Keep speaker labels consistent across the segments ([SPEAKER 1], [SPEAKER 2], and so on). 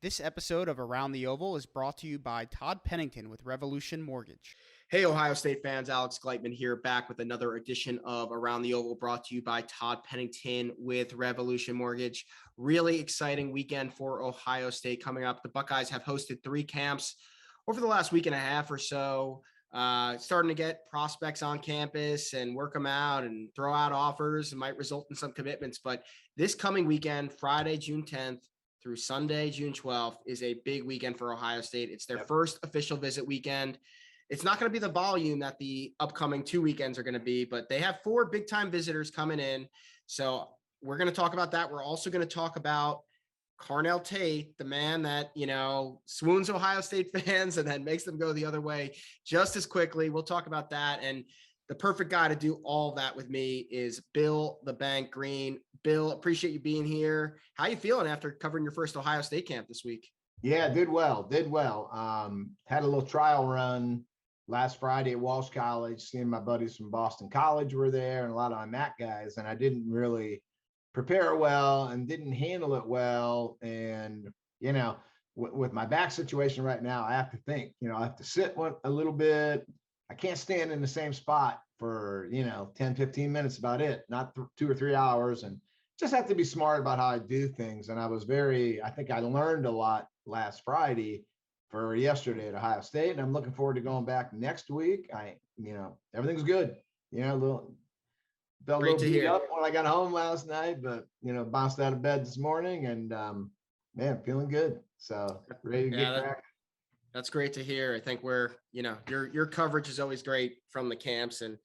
[SPEAKER 1] This episode of Around the Oval is brought to you by Todd Pennington with Revolution Mortgage.
[SPEAKER 2] Hey, Ohio State fans, Alex Gleitman here, back with another edition of Around the Oval, brought to you by Todd Pennington with Revolution Mortgage. Really exciting weekend for Ohio State coming up. The Buckeyes have hosted 3 camps over the last week and a half or so, starting to get prospects on campus and work them out and throw out offers. It might result in some commitments, but this coming weekend, Friday, June 10th, through Sunday, June 12th, is a big weekend for Ohio State. It's their first official visit weekend. It's not going to be the volume that the upcoming 2 weekends are going to be, but they have 4 big-time visitors coming in. So we're going to talk about that. We're also going to talk about Carnell Tate, the man that, swoons Ohio State fans and then makes them go the other way just as quickly. We'll talk about that. And the perfect guy to do all that with me is Bill the Bank Greene. Bill, appreciate you being here. How you feeling after covering your first Ohio State camp this week?
[SPEAKER 3] Yeah, did well. Had a little trial run last Friday at Walsh College, seeing my buddies from Boston College were there and a lot of MAC guys, and I didn't really prepare well and didn't handle it well. And, with my back situation right now, I have to think, I have to sit a little bit. I can't stand in the same spot for, 10, 15 minutes about it, not 2 or 3 hours, and just have to be smart about how I do things. And I think I learned a lot last Friday for yesterday at Ohio State, and I'm looking forward to going back next week. Everything's good. Felt a little beat up when I got home last night, but bounced out of bed this morning and man, feeling good. So ready to get back.
[SPEAKER 2] That's great to hear. I think your coverage is always great from the camps, and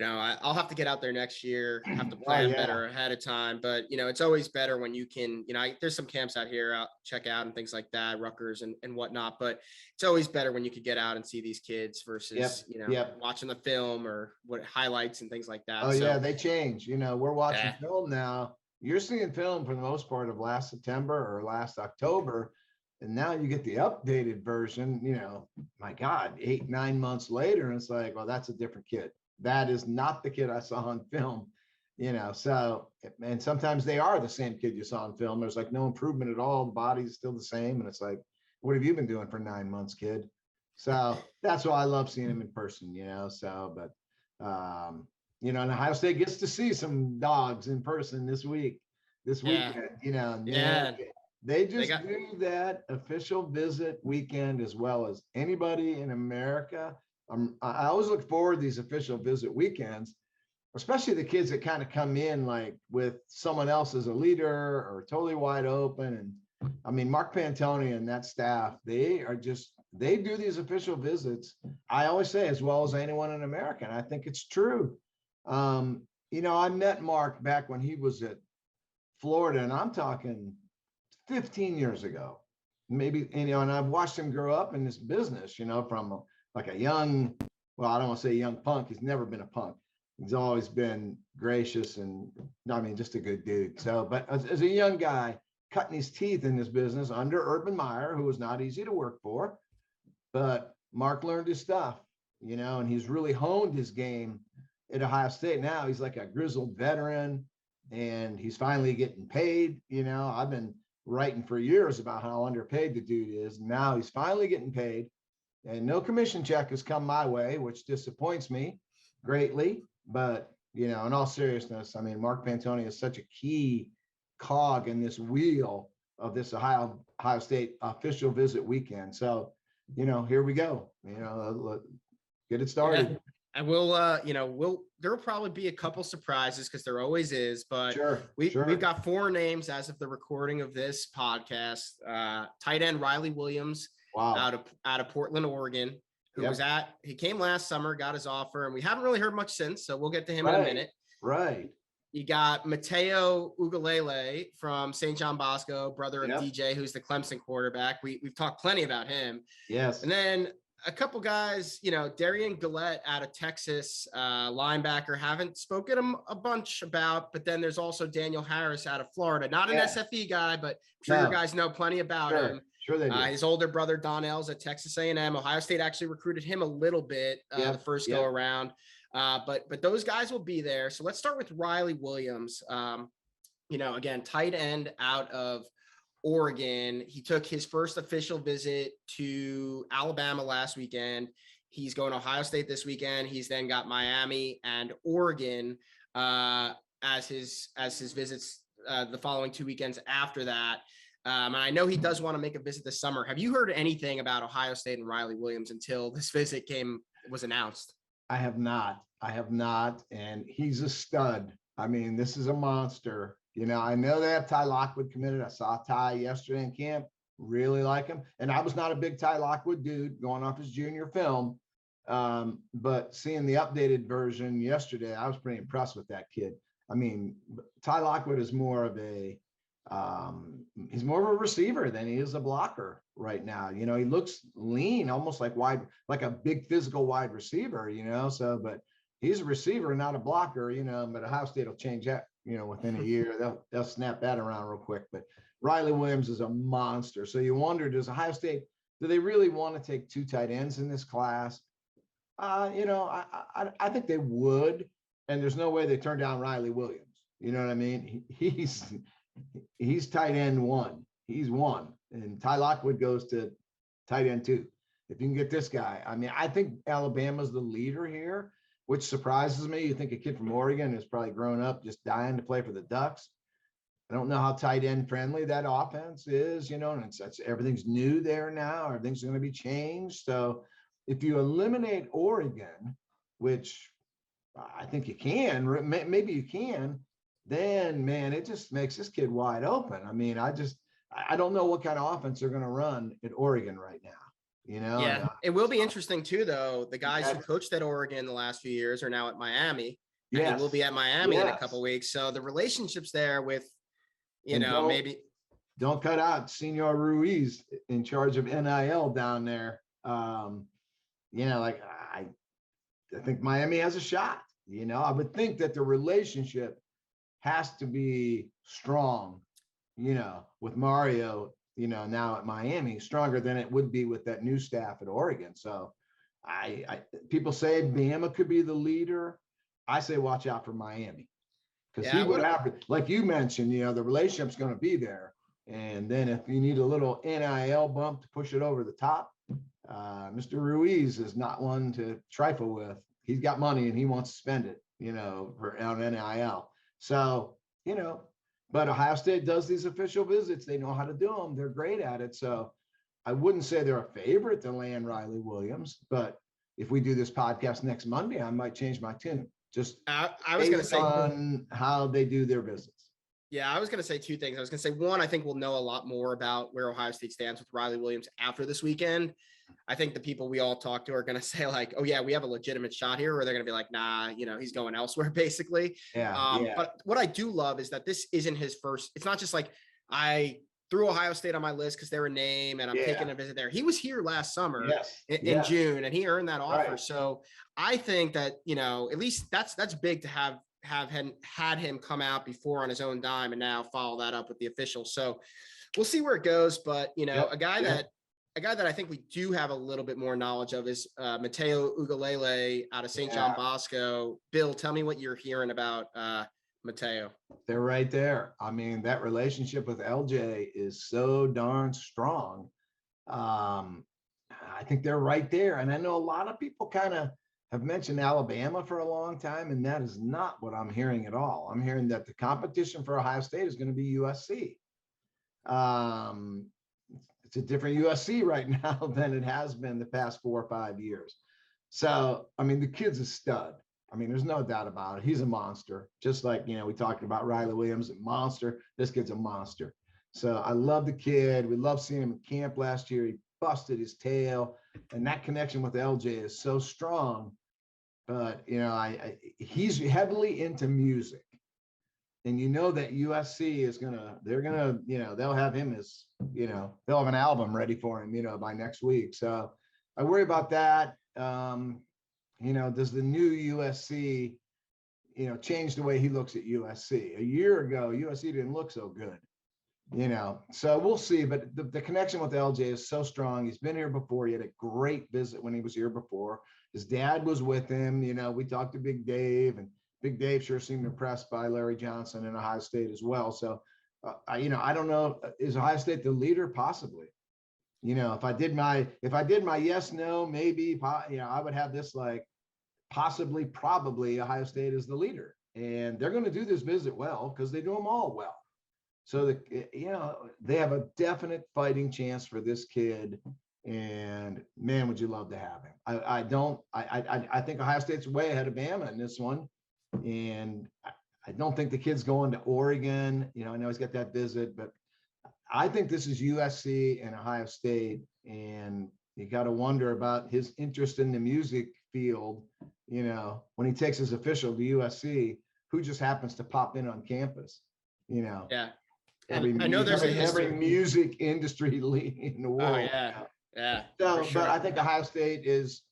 [SPEAKER 2] I'll have to get out there next year, have to plan better ahead of time. But it's always better when you can, there's some camps out here I'll check out and things like that, Rutgers and whatnot. But it's always better when you could get out and see these kids versus watching the film or what highlights and things like that.
[SPEAKER 3] Yeah, they change. We're watching film now. You're seeing film for the most part of last September or last October. And now you get the updated version, my God, 8, 9 months later. And it's like, well, that's a different kid. That is not the kid I saw on film, so, and sometimes they are the same kid you saw on film. There's like no improvement at all. The body's still the same. And it's like, what have you been doing for 9 months, kid? So that's why I love seeing him in person, but, and Ohio State gets to see some dogs in person this weekend, They do that official visit weekend as well as anybody in America. I always look forward to these official visit weekends, especially the kids that kind of come in like with someone else as a leader or totally wide open. And I mean, Mark Pantoni and that staff, they do these official visits. I always say as well as anyone in America. And I think it's true. I met Mark back when he was at Florida, and I'm talking 15 years ago, maybe, and I've watched him grow up in this business, from like a young, well, I don't want to say young punk. He's never been a punk. He's always been gracious and, just a good dude. So, but as a young guy cutting his teeth in this business under Urban Meyer, who was not easy to work for, but Mark learned his stuff, and he's really honed his game at Ohio State. Now he's like a grizzled veteran and he's finally getting paid. I've been writing for years about how underpaid the dude is. Now he's finally getting paid. And no commission check has come my way, which disappoints me greatly. But, in all seriousness, Mark Pantoni is such a key cog in this wheel of this Ohio State official visit weekend. So, here we go. Get it started.
[SPEAKER 2] Yeah. And there'll probably be a couple surprises because there always is, but we've got 4 names as of the recording of this podcast. Tight end Riley Williams, out of Portland, Oregon, he came last summer, got his offer, and we haven't really heard much since. So we'll get to him in a minute.
[SPEAKER 3] Right.
[SPEAKER 2] You got Mateo Ugalele from St. John Bosco, brother of DJ, who's the Clemson quarterback. We've talked plenty about him.
[SPEAKER 3] Yes.
[SPEAKER 2] And then a couple guys, Darian Gale out of Texas, linebacker, haven't spoken a bunch about, but then there's also Daniel Harris out of Florida, not an SFE guy, but I'm sure you guys know plenty about him.
[SPEAKER 3] Sure they do.
[SPEAKER 2] His older brother, Donnell's at Texas A&M. Ohio State actually recruited him a little bit the first go around. But those guys will be there. So let's start with Riley Williams. Again, tight end out of Oregon. He took his first official visit to Alabama last weekend. He's going to Ohio State this weekend. He's then got Miami and Oregon as his visits the following 2 weekends after that. And I know he does want to make a visit this summer. Have you heard anything about Ohio State and Riley Williams until this visit was announced?
[SPEAKER 3] I have not. And he's a stud. I mean, this is a monster. You know, I know they have Ty Lockwood committed. I saw Ty yesterday in camp. Really like him. And I was not a big Ty Lockwood dude going off his junior film. But seeing the updated version yesterday, I was pretty impressed with that kid. I mean, Ty Lockwood is more of a he's more of a receiver than he is a blocker right now. You know, he looks lean, almost like a big physical wide receiver, you know. So, but he's a receiver, not a blocker, you know. But Ohio State will change that, you know, within a year. They'll snap that around real quick. But Riley Williams is a monster. So you wonder, does Ohio State, do they really want to take 2 tight ends in this class? You know, I think they would, and there's no way they turn down Riley Williams. You know what I mean? He's tight end 1. He's 1, and Ty Lockwood goes to tight end 2. If you can get this guy, I mean, I think Alabama's the leader here, which surprises me. You think a kid from Oregon who's probably grown up just dying to play for the Ducks. I don't know how tight end friendly that offense is, you know, and it's everything's new there now. Everything's going to be changed. So if you eliminate Oregon, which I think you can, maybe you can, then, man, it just makes this kid wide open. I mean, I don't know what kind of offense they're going to run at Oregon right now, you know?
[SPEAKER 2] Yeah, it will be interesting too, though. The guys who coached at Oregon the last few years are now at Miami. And he will be at Miami in a couple of weeks. So the relationships there with, you know, maybe.
[SPEAKER 3] Don't cut out Senor Ruiz in charge of NIL down there. You know, like I think Miami has a shot. You know, I would think that the relationship has to be strong, you know, with Mario, you know, now at Miami, stronger than it would be with that new staff at Oregon. So people say Bama could be the leader. I say watch out for Miami, because he would have, like you mentioned, you know, the relationship's going to be there. And then if you need a little NIL bump to push it over the top, Mr. Ruiz is not one to trifle with. He's got money and he wants to spend it, you know, on NIL. So, you know, but Ohio State does these official visits. They know how to do them. They're great at it. So I wouldn't say they're a favorite to land Riley Williams, but if we do this podcast next Monday, I might change my tune. Just
[SPEAKER 2] I was going to say
[SPEAKER 3] on how they do their visits.
[SPEAKER 2] Yeah, I was going to say 2 things. I was going to say, one, I think we'll know a lot more about where Ohio State stands with Riley Williams after this weekend. I think the people we all talk to are going to say like, oh yeah, we have a legitimate shot here, or they're going to be like, nah, you know, he's going elsewhere basically.
[SPEAKER 3] Yeah.
[SPEAKER 2] But what I do love is that this isn't his first. It's not just like I threw Ohio State on my list because they're a name and I'm taking a visit there. He was here last summer in June, and he earned that offer. Right. So I think that, you know, at least that's big to have had him come out before on his own dime and now follow that up with the officials. So we'll see where it goes. But, you know, a guy that I think we do have a little bit more knowledge of is Mateo Ugalele out of St. John Bosco. Bill, tell me what you're hearing about Mateo.
[SPEAKER 3] They're right there. I mean, that relationship with LJ is so darn strong. I think they're right there. And I know a lot of people kind of have mentioned Alabama for a long time, and that is not what I'm hearing at all. I'm hearing that the competition for Ohio State is going to be USC. It's a different USC right now than it has been the past 4 or 5 years. So, I mean, the kid's a stud. I mean, there's no doubt about it. He's a monster. Just like, you know, we talked about Riley Williams, a monster. This kid's a monster. So I love the kid. We love seeing him in camp last year. He busted his tail, and that connection with LJ is so strong. But, you know, he's heavily into music. And you know that USC is they're gonna, you know, they'll have him as, you know, they'll have an album ready for him, you know, by next week. So I worry about that. You know, does the new USC, you know, change the way he looks at USC? A year ago, USC didn't look so good, you know, so we'll see. But the connection with LJ is so strong. He's been here before. He had a great visit when he was here before. His dad was with him. You know, we talked to Big Dave, and Big Dave sure seemed impressed by Larry Johnson in Ohio State as well. So I don't know. Is Ohio State the leader? Possibly. If I did my yes, no, maybe, I would have this like possibly, probably Ohio State is the leader, and they're going to do this visit well because they do them all well. So they have a definite fighting chance for this kid, and man, would you love to have him. I think Ohio State's way ahead of Bama in this one, and I don't think the kid's going to Oregon. I know he's got that visit, but I think this is USC and Ohio State, and you got to wonder about his interest in the music field. When he takes his official to USC, who just happens to pop in on campus.
[SPEAKER 2] Yeah.
[SPEAKER 3] I know there's every music industry lead in the world.
[SPEAKER 2] Oh, yeah. Yeah.
[SPEAKER 3] So,
[SPEAKER 2] sure.
[SPEAKER 3] but I think Ohio State is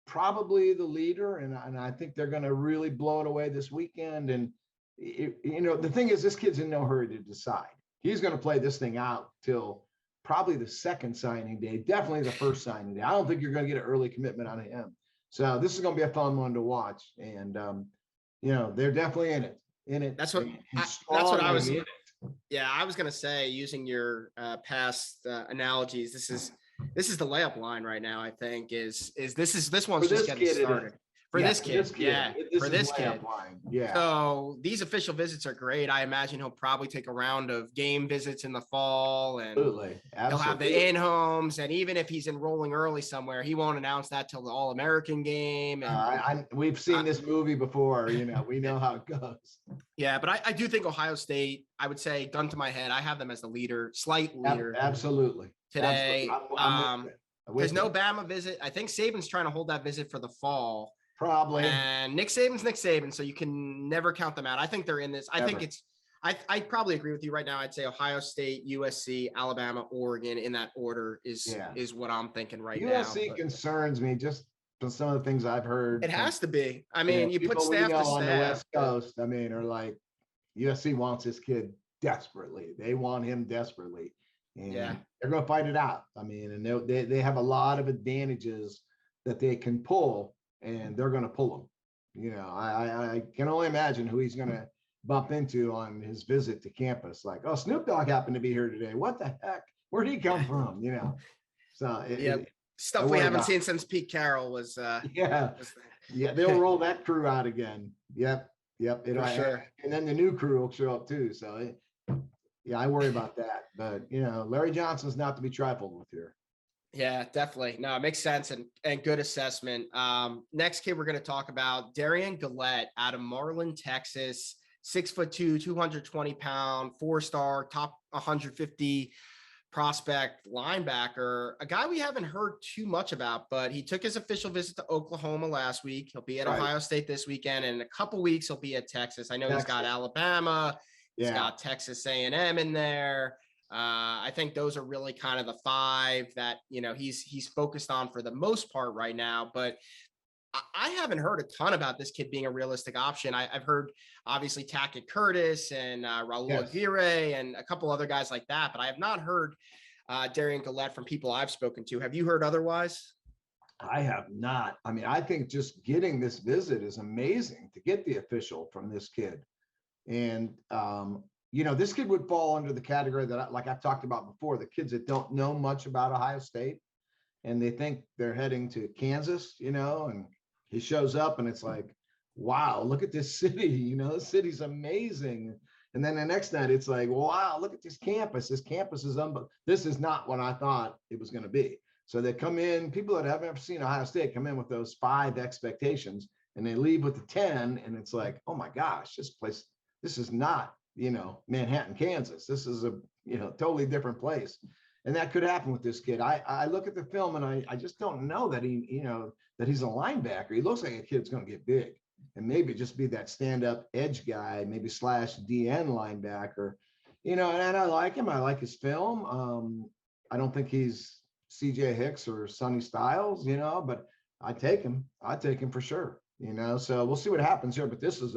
[SPEAKER 3] probably the leader, and I think they're going to really blow it away this weekend. And the thing is, this kid's in no hurry to decide. He's going to play this thing out till probably the second signing day, definitely the first signing day. I don't think you're going to get an early commitment on him. So this is going to be a fun one to watch, and they're definitely in it.
[SPEAKER 2] That's what I was. Yeah, I was going to say, using your past analogies, this is the layup line right now. I think this one's just getting started. For this kid. Yeah. So these official visits are great. I imagine he'll probably take a round of game visits in the fall, and
[SPEAKER 3] Absolutely.
[SPEAKER 2] He'll have the in-homes. And even if he's enrolling early somewhere, he won't announce that till the All-American game. And
[SPEAKER 3] we've seen this movie before. We know how it goes.
[SPEAKER 2] Yeah, but I do think Ohio State, I would say, gun to my head, I have them as the leader, slight leader.
[SPEAKER 3] Absolutely.
[SPEAKER 2] Today.
[SPEAKER 3] Absolutely.
[SPEAKER 2] There's no Bama visit. I think Saban's trying to hold that visit for the fall.
[SPEAKER 3] Probably.
[SPEAKER 2] And Nick Saban, so you can never count them out. I think they're in this. I think I probably agree with you right now. I'd say Ohio State, USC, Alabama, Oregon in that order is what I'm thinking right now.
[SPEAKER 3] USC concerns me just from some of the things I've heard.
[SPEAKER 2] It has to be. I mean, you put staff to staff
[SPEAKER 3] on the West Coast. I mean, are like, USC wants this kid desperately. They want him desperately, and they're going to fight it out. I mean, and they have a lot of advantages that they can pull, and they're going to pull them. I can only imagine who he's going to bump into on his visit to campus. Like, oh, Snoop Dogg happened to be here today. What the heck? Where'd he come from? So
[SPEAKER 2] stuff we haven't seen since Pete Carroll was.
[SPEAKER 3] They'll roll that crew out again. Yep.
[SPEAKER 2] For sure.
[SPEAKER 3] And then the new crew will show up too. So I worry about that. But Larry Johnson's not to be trifled with here.
[SPEAKER 2] Yeah, definitely. No, it makes sense and good assessment. Next kid we're going to talk about, Darian Gale out of Marlin, Texas, 6'2", 220-pound, 4-star, top 150 prospect linebacker, a guy we haven't heard too much about, but he took his official visit to Oklahoma last week. He'll be at Ohio State this weekend, and in a couple weeks he'll be at Texas. I know he's got Alabama, he's got Texas A&M in there. I think those are really kind of the five that he's focused on for the most part right now. But I haven't heard a ton about this kid being a realistic option. I've heard obviously Tackett Curtis and Raul Aguirre and a couple other guys like that, but I have not heard Darian Gale from people I've spoken to. Have you heard otherwise?
[SPEAKER 3] I have not. I mean, I think just getting this visit is amazing to get the official from this kid. And, this kid would fall under the category that, like I've talked about before, the kids that don't know much about Ohio State and they think they're heading to Kansas, and he shows up and it's like, wow, look at this city, this city's amazing. And then the next night it's like, wow, look at this campus. This campus is this is not what I thought it was going to be. So they come in, people that haven't ever seen Ohio State come in with those 5 expectations and they leave with the 10. And it's like, oh my gosh, this is not, Manhattan, Kansas. This is a, totally different place. And that could happen with this kid. I look at the film and I just don't know that that he's a linebacker. He looks like a kid's going to get big and maybe just be that stand-up edge guy, maybe / DN linebacker, and I like him. I like his film. I don't think he's CJ Hicks or Sonny Styles, but I take him for sure, so we'll see what happens here. But this is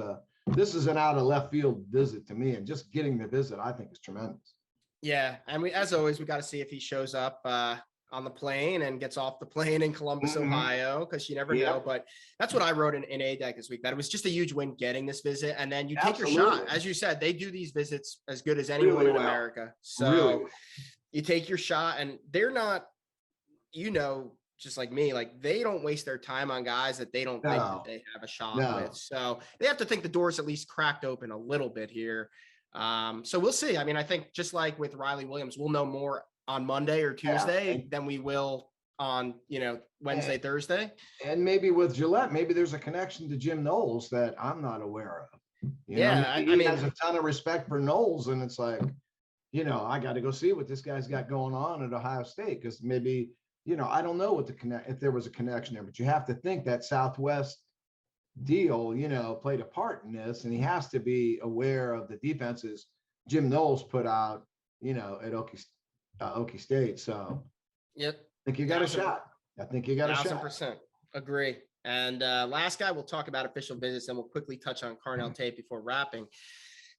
[SPEAKER 3] an out of left field visit to me, and just getting the visit, I think, is tremendous.
[SPEAKER 2] Yeah, and as always, we got to see if he shows up on the plane and gets off the plane in Columbus, Ohio, because you never know. But that's what I wrote in A-Deck this week, that it was just a huge win getting this visit. And then you take your shot. As you said, they do these visits as good as anyone in America. So you take your shot, and they're not, just like me, like they don't waste their time on guys that they don't think that they have a shot with. So they have to think the door's at least cracked open a little bit here. So we'll see. I mean, I think just like with Riley Williams, we'll know more on Monday or Tuesday than we will on, Wednesday, Thursday.
[SPEAKER 3] And maybe with Gillette, maybe there's a connection to Jim Knowles that I'm not aware of. He has a ton of respect for Knowles, and it's like, I got to go see what this guy's got going on at Ohio State, because maybe, I don't know what if there was a connection there, but you have to think that Southwest deal, played a part in this, and he has to be aware of the defenses Jim Knowles put out, at Okie State. So
[SPEAKER 2] yep,
[SPEAKER 3] I think you got a shot. I think you got a shot.
[SPEAKER 2] 1,000% agree. And last guy, we'll talk about official visits, and we'll quickly touch on Carnell Tate before wrapping.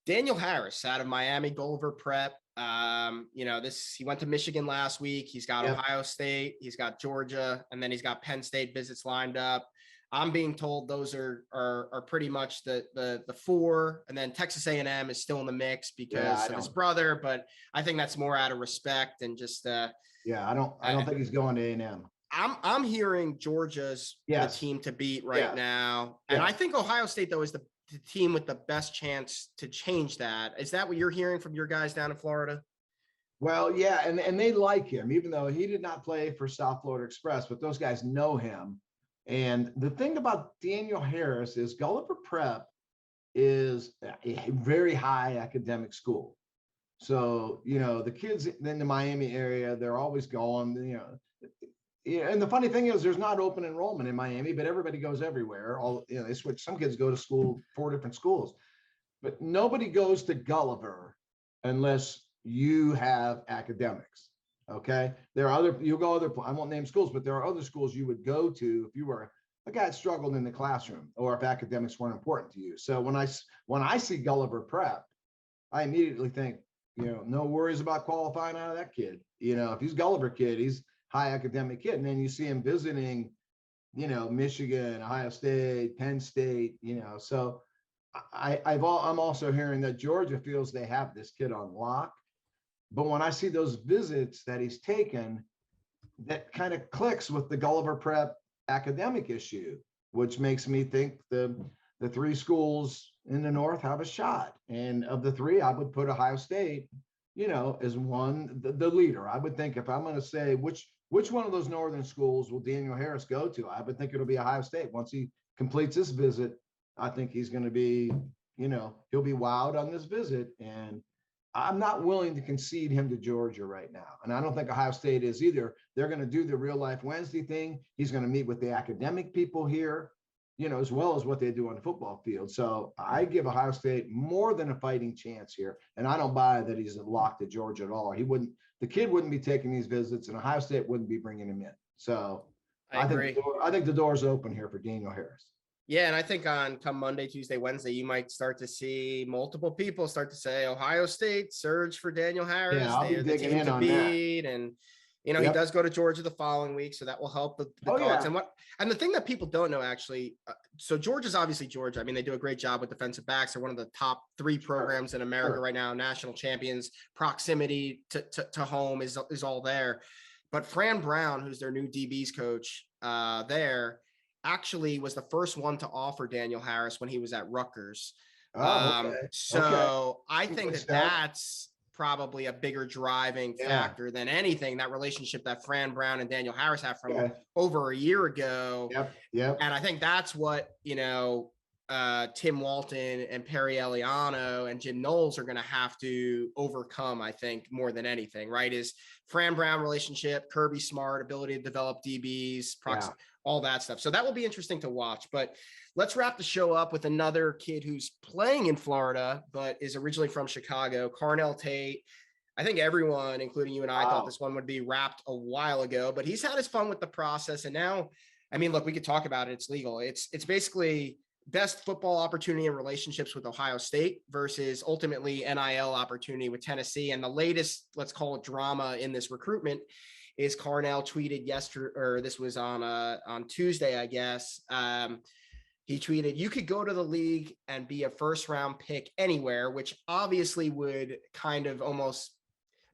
[SPEAKER 2] Daniel Harris out of Miami, Gulliver Prep. He went to Michigan last week. He's got Ohio State, he's got Georgia, and then he's got Penn State visits lined up. I'm being told those are pretty much the four, and then Texas A&M is still in the mix because of his brother, but I think that's more out of respect and just
[SPEAKER 3] I don't think he's going to A&M.
[SPEAKER 2] I'm hearing Georgia's the team to beat right now, and I think Ohio State though is the team with the best chance to change that. Is that what you're hearing from your guys down in Florida?
[SPEAKER 3] Well, yeah, and they like him, even though he did not play for South Florida Express, but those guys know him. And the thing about Daniel Harris is Gulliver Prep is a very high academic school. So, the kids in the Miami area, they're always going, and the funny thing is there's not open enrollment in Miami, but everybody goes everywhere. They switch. Some kids go to school, 4 different schools, but nobody goes to Gulliver unless you have academics. Okay. There are I won't name schools, but there are other schools you would go to if you were a guy that struggled in the classroom or if academics weren't important to you. So when I see Gulliver Prep, I immediately think, no worries about qualifying out of that kid. If he's Gulliver kid, he's high academic kid. And then you see him visiting, Michigan, Ohio State, Penn State, so I'm also hearing that Georgia feels they have this kid on lock. But when I see those visits that he's taken, that kind of clicks with the Gulliver Prep academic issue, which makes me think the 3 schools in the North have a shot. And of the 3, I would put Ohio State, as one, the leader. I would think if I'm going to say which one of those Northern schools will Daniel Harris go to, I would think it'll be Ohio State. Once he completes this visit, I think he's going to be, he'll be wowed on this visit. And I'm not willing to concede him to Georgia right now. And I don't think Ohio State is either. They're going to do the Real Life Wednesday thing. He's going to meet with the academic people here, as well as what they do on the football field. So I give Ohio State more than a fighting chance here. And I don't buy that he's locked to Georgia at all. The kid wouldn't be taking these visits, and Ohio State wouldn't be bringing him in. So I think the door's open here for Daniel Harris.
[SPEAKER 2] Yeah, and I think come Monday, Tuesday, Wednesday, you might start to see multiple people start to say Ohio State surge for Daniel Harris.
[SPEAKER 3] Yeah, I'll be digging in on that.
[SPEAKER 2] And he does go to Georgia the following week, so that will help the Dogs. Yeah. And the thing that people don't know actually, so Georgia's obviously Georgia. I mean, they do a great job with defensive backs. They're one of the top 3 programs in America right now, national champions. Proximity to home is all there. But Fran Brown, who's their new DBs coach there, actually was the first one to offer Daniel Harris when he was at Rutgers. So I think that's probably a bigger driving factor than anything, that relationship that Fran Brown and Daniel Harris have from over a year ago.
[SPEAKER 3] Yep.
[SPEAKER 2] And I think that's what, Tim Walton and Perry Eliano and Jim Knowles are going to have to overcome, I think, more than anything, right? Is Fran Brown relationship, Kirby Smart, ability to develop DBs, all that stuff. So that will be interesting to watch. But let's wrap the show up with another kid who's playing in Florida, but is originally from Chicago, Carnell Tate. I think everyone, including you and I, thought this one would be wrapped a while ago, but he's had his fun with the process. And now, I mean, look, we could talk about it. It's legal. It's basically best football opportunity and relationships with Ohio State versus ultimately NIL opportunity with Tennessee. And the latest, let's call it drama in this recruitment, is Carnell tweeted yesterday, or this was on Tuesday, I guess. He tweeted, "You could go to the league and be a first round pick anywhere," which obviously would kind of almost,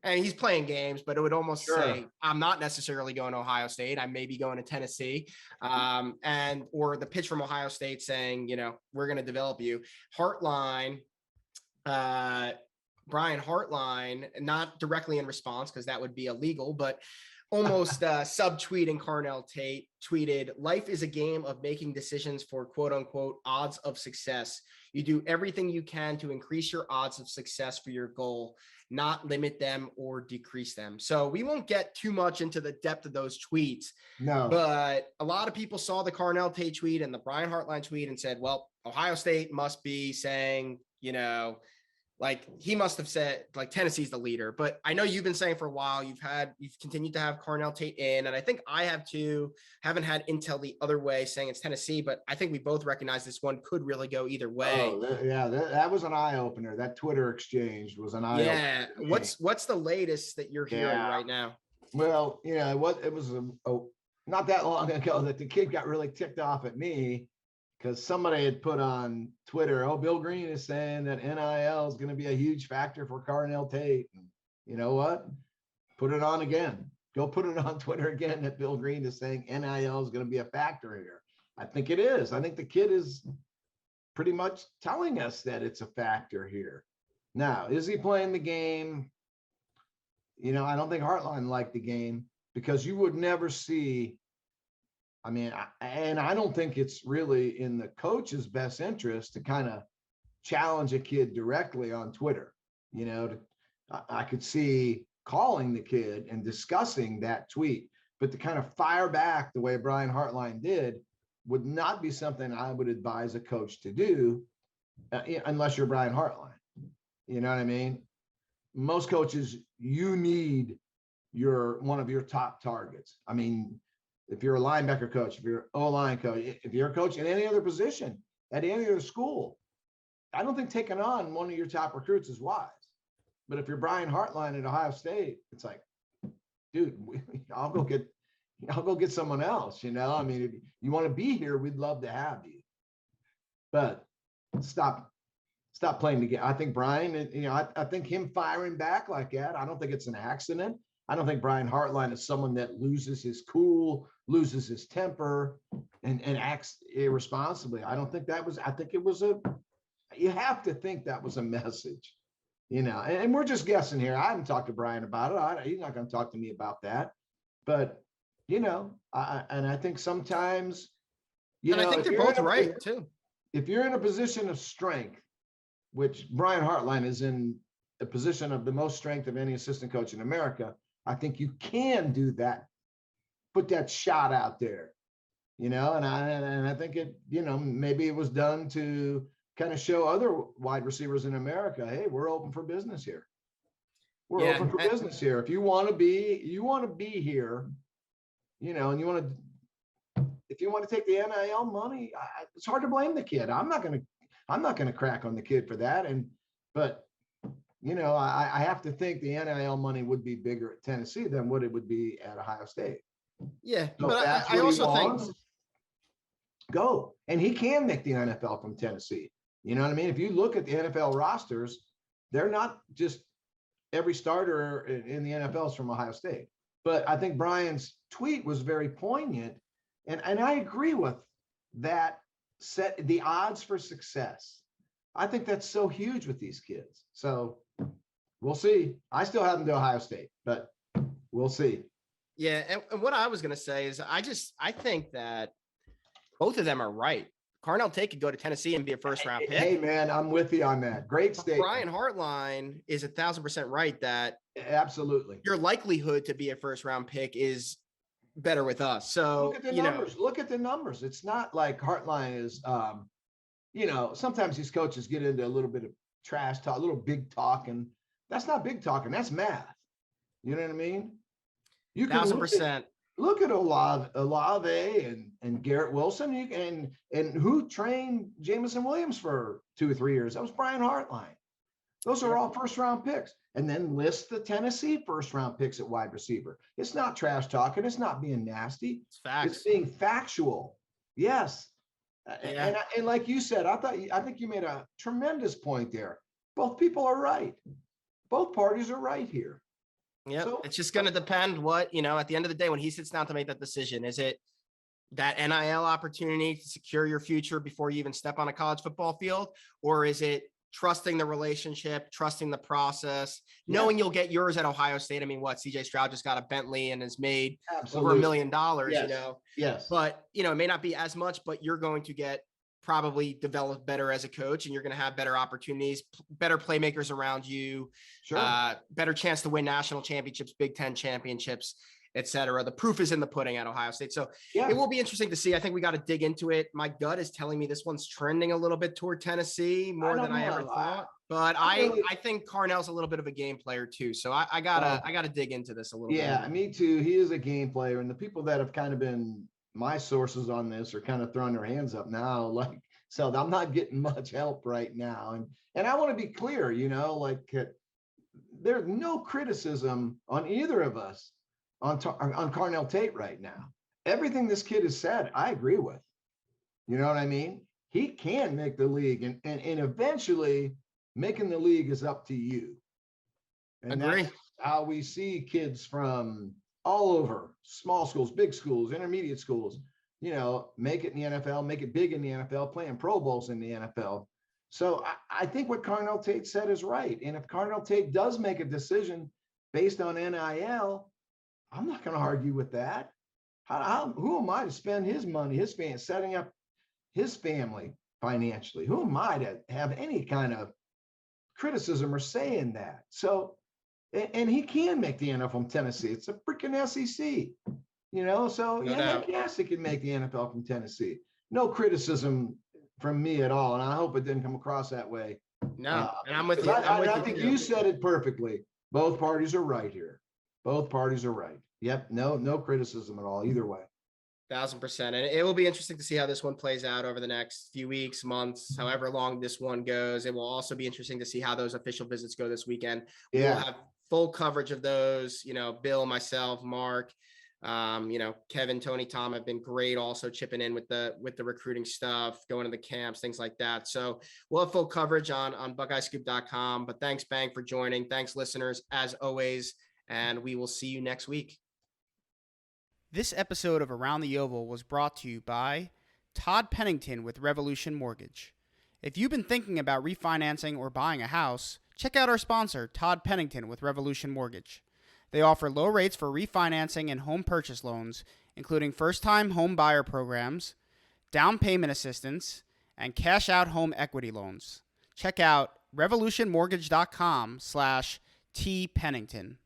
[SPEAKER 2] and he's playing games, but it would almost say, I'm not necessarily going to Ohio State. I may be going to Tennessee. Or the pitch from Ohio State saying, we're going to develop you. Brian Hartline, not directly in response because that would be illegal, but almost subtweeting Carnell Tate, tweeted, "Life is a game of making decisions for quote unquote odds of success. You do everything you can to increase your odds of success for your goal, not limit them or decrease them." So we won't get too much into the depth of those tweets.
[SPEAKER 3] No.
[SPEAKER 2] But a lot of people saw the Carnell Tate tweet and the Brian Hartline tweet and said, well, Ohio State must be saying, like he must have said like Tennessee's the leader. But I know you've been saying for a while, you've continued to have Carnell Tate in, and I think I have too. Haven't had intel the other way saying it's Tennessee, but I think we both recognize this one could really go either way.
[SPEAKER 3] That was an eye opener. That Twitter exchange was an eye opener.
[SPEAKER 2] Yeah. What's the latest that you're hearing right now?
[SPEAKER 3] Well, it was not that long ago that the kid got really ticked off at me because somebody had put on Twitter, Bill Greene is saying that NIL is going to be a huge factor for Carnell Tate. And you know what? Put it on again. Go put it on Twitter again that Bill Greene is saying NIL is going to be a factor here. I think it is. I think the kid is pretty much telling us that it's a factor here. Now, is he playing the game? I don't think Hartline liked the game because you would never see. I don't think it's really in the coach's best interest to kind of challenge a kid directly on Twitter. I could see calling the kid and discussing that tweet, but to kind of fire back the way Brian Hartline did would not be something I would advise a coach to do unless you're Brian Hartline. You know what I mean? Most coaches, you need one of your top targets. If you're a linebacker coach, if you're an O-line coach, if you're a coach in any other position at any other school, I don't think taking on one of your top recruits is wise. But if you're Brian Hartline at Ohio State, it's like, dude, I'll go get someone else. If you want to be here, we'd love to have you. But stop playing the game. I think Brian, I think him firing back like that, I don't think it's an accident. I don't think Brian Hartline is someone that loses his cool, loses his temper, and acts irresponsibly. I think you have to think that was a message, and we're just guessing here. I haven't talked to Brian about it. He's not going to talk to me about that. But, I think sometimes,
[SPEAKER 2] I think they're both right too.
[SPEAKER 3] If you're in a position of strength, which Brian Hartline is in a position of the most strength of any assistant coach in America, I think you can do that, put that shot out there, and I think it, maybe it was done to kind of show other wide receivers in America, hey, we're open for business here. We're open for business here. If you want to be here, and if you want to take the NIL money, it's hard to blame the kid. I'm not going to crack on the kid for that. But I have to think the NIL money would be bigger at Tennessee than what it would be at Ohio State.
[SPEAKER 2] Yeah,
[SPEAKER 3] so
[SPEAKER 2] but I also think
[SPEAKER 3] go, and he can make the NFL from Tennessee. You know what I mean? If you look at the NFL rosters, they're not just every starter in the NFL is from Ohio State. But I think Brian's tweet was very poignant, and I agree with that. Set the odds for success. I think that's so huge with these kids. So we'll see. I still have them to Ohio State, but we'll see.
[SPEAKER 2] Yeah. And what I was going to say is I think that both of them are right. Carnell Tate could go to Tennessee and be a first round pick.
[SPEAKER 3] Hey man, I'm with you on that. Great statement.
[SPEAKER 2] Brian Hartline is 1,000% right that
[SPEAKER 3] absolutely
[SPEAKER 2] your likelihood to be a first round pick is better with us. So
[SPEAKER 3] look at the numbers. Look at the numbers. It's not like Hartline is sometimes these coaches get into a little bit of trash talk, a little big talking. That's not big talking. That's math. You know what I mean? You can
[SPEAKER 2] 1,000%.
[SPEAKER 3] Look at Olave and Garrett Wilson and who trained Jamison Williams for 2 or 3 years. That was Brian Hartline. Those are all first round picks. And then list the Tennessee first round picks at wide receiver. It's not trash talking. It's not being nasty.
[SPEAKER 2] It's facts.
[SPEAKER 3] It's being factual. Yes.
[SPEAKER 2] Yeah.
[SPEAKER 3] And like you said, I think you made a tremendous point there. Both people are right. Both parties are right here.
[SPEAKER 2] Yeah.
[SPEAKER 3] So,
[SPEAKER 2] it's just going to depend what, at the end of the day, when he sits down to make that decision, is it that NIL opportunity to secure your future before you even step on a college football field? Or is it trusting the relationship, trusting the process, knowing you'll get yours at Ohio State? I mean, CJ Stroud just got a Bentley and has made over $1 million,
[SPEAKER 3] Yes.
[SPEAKER 2] But, it may not be as much, but you're going to get probably develop better as a coach, and you're going to have better opportunities, better playmakers around you, better chance to win national championships, Big Ten championships, et cetera. The proof is in the pudding at Ohio State. So it will be interesting to see. I think we got to dig into it. My gut is telling me this one's trending a little bit toward Tennessee more than I ever thought. But I think Carnell's a little bit of a game player too. So I gotta dig into this a little bit.
[SPEAKER 3] Yeah, me too. He is a game player. And the people that have kind of been my sources on this are kind of throwing their hands up now. So I'm not getting much help right now. And I want to be clear, there's no criticism on either of us on Carnell Tate right now. Everything this kid has said, I agree with. You know what I mean? He can make the league, and eventually making the league is up to you. And
[SPEAKER 2] agree.
[SPEAKER 3] That's how we see kids from all over, small schools, big schools, intermediate schools, make it in the NFL, make it big in the NFL, playing Pro Bowls in the NFL. So I think what Carnell Tate said is right. And if Carnell Tate does make a decision based on NIL, I'm not going to argue with that. Who am I to spend his money, his family, setting up his family financially? Who am I to have any kind of criticism or say in that? So, and he can make the NFL from Tennessee. It's a freaking SEC, so yes, he can make the NFL from Tennessee. No criticism from me at all. And I hope it didn't come across that way.
[SPEAKER 2] No, and I'm with you.
[SPEAKER 3] I think you said it perfectly. Both parties are right here. Both parties are right. Yep. No criticism at all, either way.
[SPEAKER 2] 1,000%. And it will be interesting to see how this one plays out over the next few weeks, months, however long this one goes. It will also be interesting to see how those official visits go this weekend.
[SPEAKER 3] Yeah.
[SPEAKER 2] We'll have full coverage of those, Bill, myself, Mark, Kevin, Tony, Tom have been great also chipping in with the recruiting stuff, going to the camps, things like that. So we'll have full coverage on BuckeyeScoop.com. But thanks, Bang, for joining. Thanks, listeners, as always. And we will see you next week.
[SPEAKER 1] This episode of Around the Oval was brought to you by Todd Pennington with Renovation Mortgage. If you've been thinking about refinancing or buying a house, check out our sponsor, Todd Pennington with Renovation Mortgage. They offer low rates for refinancing and home purchase loans, including first-time home buyer programs, down payment assistance, and cash-out home equity loans. Check out revolutionmortgage.com/tpennington.